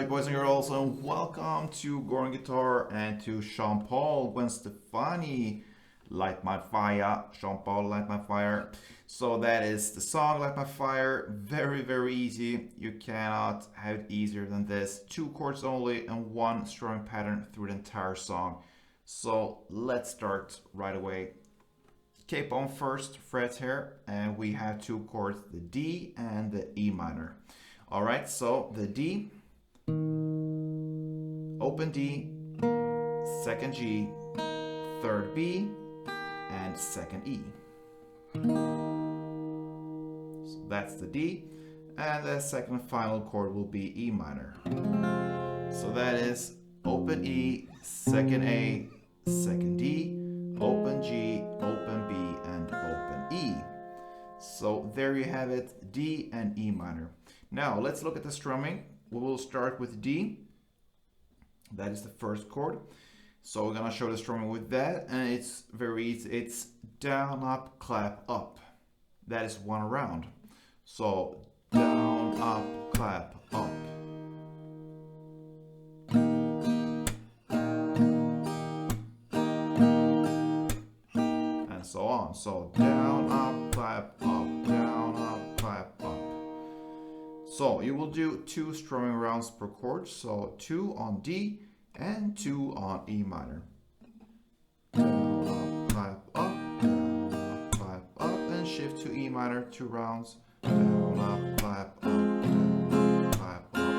Alright, boys and girls, and welcome to Goran Guitar and to Jean-Paul, GWEN Stefani, Light My Fire, Jean-Paul, Light My Fire. So that is the song, Light My Fire. Very, very easy. You cannot have it easier than this. 2 chords only and 1 strumming pattern through the entire song. So let's start right away. Cape on first fret here, and we have 2 chords, the D and the E minor. Alright, so the D, open D, 2nd G, 3rd B, and 2nd E. So that's the D, and the second and final chord will be E minor. So that is open E, 2nd A, 2nd D, open G, open B, and open E. So there you have it, D and E minor. Now let's look at the strumming. We will start with D. That is the first chord. So we're gonna show the strumming with that, and it's very easy. It's down, up, clap, up. That is 1 round. So down, up, clap, up. And so on. So down, up, clap, up, down, up, clap, up. So you will do 2 strumming rounds per chord. So 2 on D and 2 on E minor. Down, up, clap, up, down, up, clap, up, and shift to E minor, 2 rounds. Down, up, clap, up, down, up, clap, up,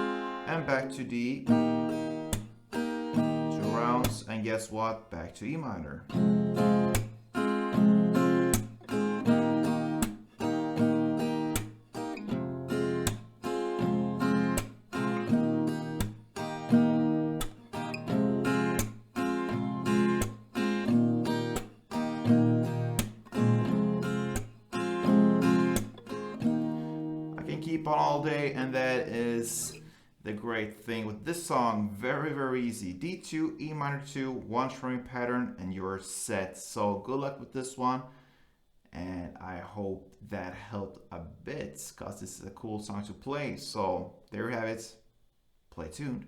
and back to D. 2 rounds, and guess what? Back to E minor. Keep on all day, and that is the great thing with this song. Very, very easy. D2, E minor 2, 1 strumming pattern, and you're set. So good luck with this one, and I hope that helped a bit, because this is a cool song to play. So there you have it. Play tuned.